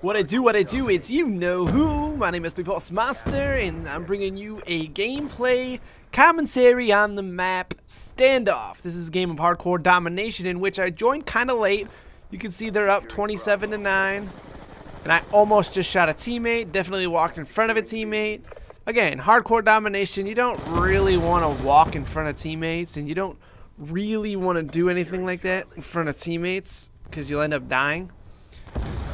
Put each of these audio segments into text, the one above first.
What I do, it's you know who. My name is Pwnzone, and I'm bringing you a gameplay commentary on the map Standoff. This is a game of hardcore domination in which I joined kind of late. You can see they're up 27-9, and I almost just shot a teammate, definitely walked in front of a teammate. Again, hardcore domination, you don't really want to walk in front of teammates, and you don't really want to do anything like that in front of teammates because you'll end up dying.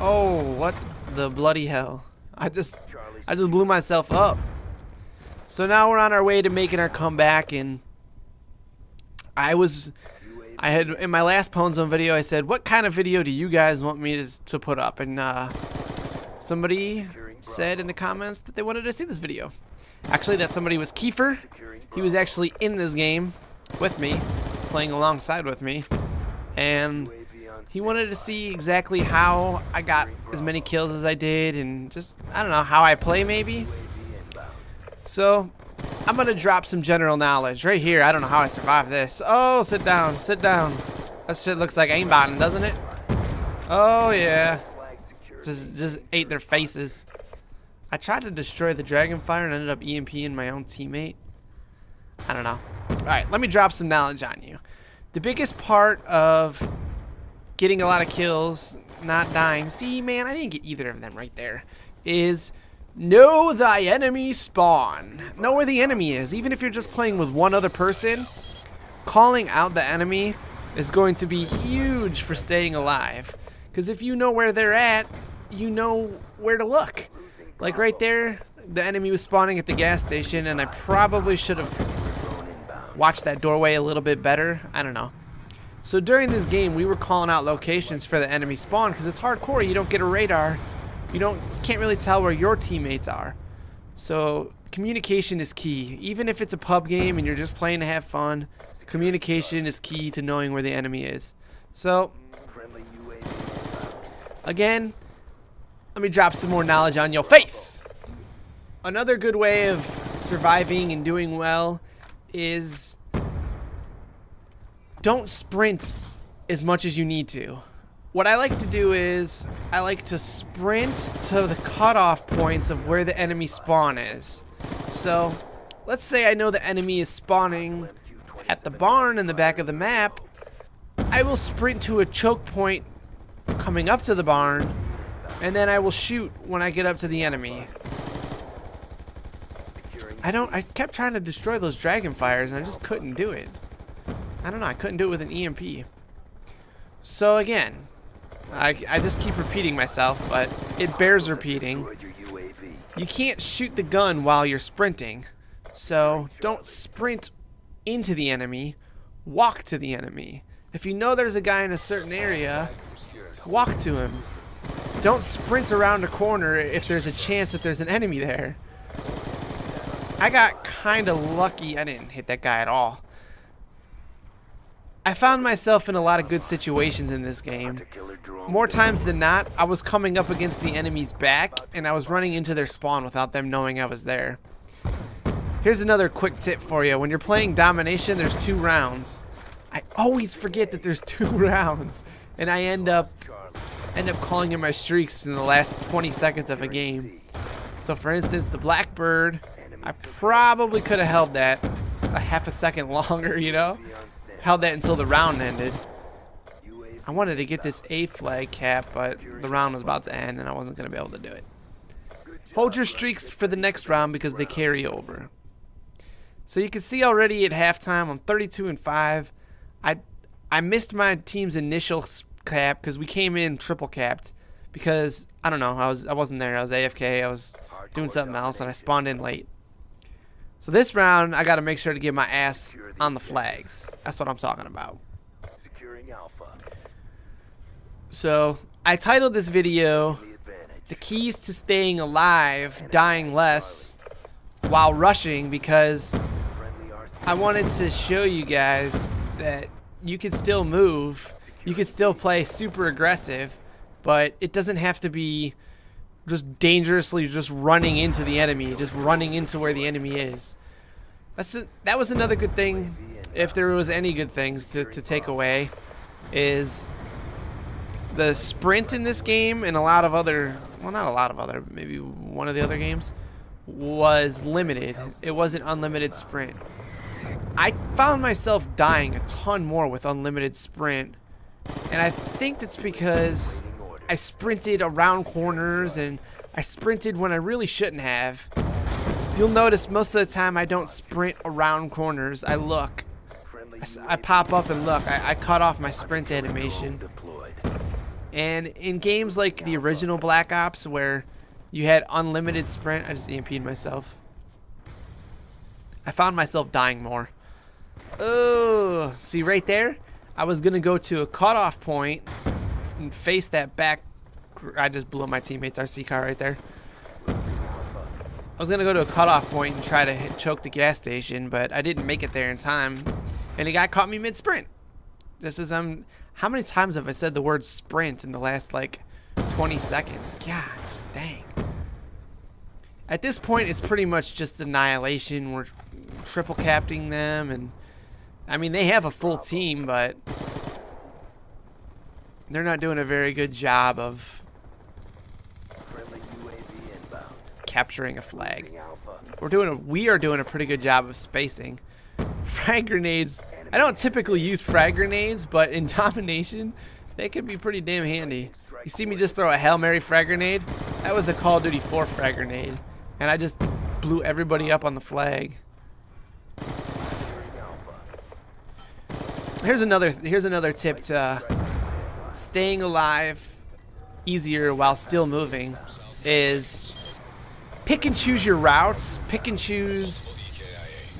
Oh, what the bloody hell. I just blew myself up. So now we're on our way to making our comeback, and I had in my last Pwnzone video I said, what kind of video do you guys want me to put up? And somebody said in the comments that they wanted to see this video. Actually, that somebody was Kiefer. He was actually in this game with me, playing alongside with me, and he wanted to see exactly how I got as many kills as I did, and just, I don't know, how I play maybe. So I'm gonna drop some general knowledge right here. I don't know how I survived this. Oh, sit down, sit down. That shit looks like aimbotting, doesn't it? Oh yeah, just ate their faces. I tried to destroy the Dragonfire and ended up EMPing my own teammate. I don't know. Alright, let me drop some knowledge on you. The biggest part of getting a lot of kills, not dying, see man, I didn't get either of them right there, is know thy enemy spawn. Know where the enemy is. Even if you're just playing with one other person, calling out the enemy is going to be huge for staying alive. Because if you know where they're at, you know where to look. Like right there, the enemy was spawning at the gas station, and I probably should have watched that doorway a little bit better. I don't know. So during this game, we were calling out locations for the enemy spawn because it's hardcore. You don't get a radar. You can't really tell where your teammates are. So communication is key. Even if it's a pub game and you're just playing to have fun, communication is key to knowing where the enemy is. So again, let me drop some more knowledge on your face. Another good way of surviving and doing well is don't sprint as much as you need to. What I like to do is I like to sprint to the cutoff points of where the enemy spawn is. So let's say I know the enemy is spawning at the barn in the back of the map. I will sprint to a choke point coming up to the barn, and then I will shoot when I get up to the enemy. I kept trying to destroy those Dragonfires and I just couldn't do it. I don't know, I couldn't do it with an EMP. So again, I just keep repeating myself, but it bears repeating. You can't shoot the gun while you're sprinting. So don't sprint into the enemy, walk to the enemy. If you know there's a guy in a certain area, walk to him. Don't sprint around a corner if there's a chance that there's an enemy there. I got kind of lucky. I didn't hit that guy at all. I found myself in a lot of good situations in this game. More times than not, I was coming up against the enemy's back and I was running into their spawn without them knowing I was there. Here's another quick tip for you. When you're playing domination, there's 2 rounds. I always forget that there's 2 rounds, and I end up calling in my streaks in the last 20 seconds of a game. So for instance, the Blackbird, I probably could have held that a half a second longer, you know? Held that until the round ended. I wanted to get this A flag cap, but the round was about to end and I wasn't going to be able to do it. Hold your streaks for the next round because they carry over. So you can see already at halftime I'm 32-5. I missed my team's initial cap because we came in triple capped because I don't know, I wasn't there. I was AFK. I was doing something else and I spawned in late. So this round, I got to make sure to get my ass on the flags. That's what I'm talking about. So I titled this video, "The Keys to Staying Alive, Dying Less While Rushing," because I wanted to show you guys that you could still move, you could still play super aggressive, but it doesn't have to be just dangerously just running into the enemy, just running into where the enemy is. That was another good thing, if there was any good things to take away, is the sprint in this game and a lot of other well, not a lot of other, maybe one of the other games, was limited. It wasn't unlimited sprint. I found myself dying a ton more with unlimited sprint, and I think that's because I sprinted around corners and I sprinted when I really shouldn't have. You'll notice most of the time I don't sprint around corners. I look. I pop up and look. I cut off my sprint animation. And in games like the original Black Ops where you had unlimited sprint, I just EMP'd myself. I found myself dying more. Oh, see right there? I was gonna go to a cutoff point and face that back. I just blew up my teammate's RC car right there. I was gonna go to a cutoff point and try to choke the gas station, but I didn't make it there in time, and the guy caught me mid-sprint. This is how many times have I said the word sprint in the last like 20 seconds? Gosh, dang. At this point, it's pretty much just annihilation. We're triple capting them, and I mean they have a full team, but they're not doing a very good job of capturing a flag. We are doing a pretty good job of spacing. Frag grenades. I don't typically use frag grenades, but in Domination, they can be pretty damn handy. You see me just throw a Hail Mary frag grenade? That was a Call of Duty 4 frag grenade, and I just blew everybody up on the flag. Here's another tip to staying alive easier while still moving is pick and choose your routes. Pick and choose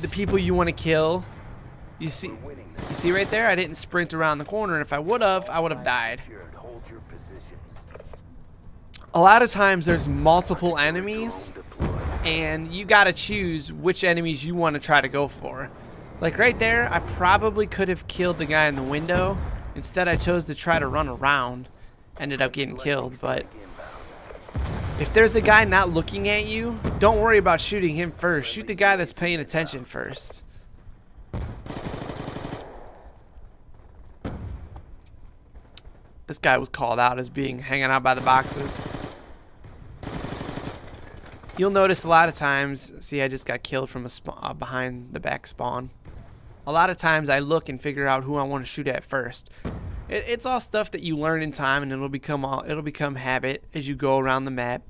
the people you want to kill. You see right there? I didn't sprint around the corner, and if I would have died. A lot of times there's multiple enemies, and you gotta choose which enemies you want to try to go for. Like right there, I probably could have killed the guy in the window. Instead, I chose to try to run around. Ended up getting killed, but if there's a guy not looking at you, don't worry about shooting him first. Shoot the guy that's paying attention first. This guy was called out as being hanging out by the boxes. You'll notice a lot of times, see I just got killed from a behind the back spawn. A lot of times I look and figure out who I want to shoot at first. It's all stuff that you learn in time, and it'll become habit as you go around the map.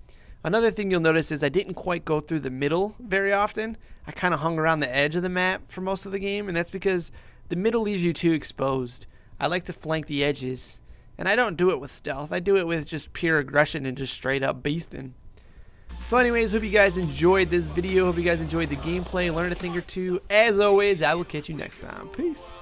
Another thing you'll notice is I didn't quite go through the middle very often. I kind of hung around the edge of the map for most of the game, and that's because the middle leaves you too exposed. I like to flank the edges, and I don't do it with stealth. I do it with just pure aggression and just straight up beasting. So anyways, hope you guys enjoyed this video. Hope you guys enjoyed the gameplay, learned a thing or two. As always, I will catch you next time. Peace.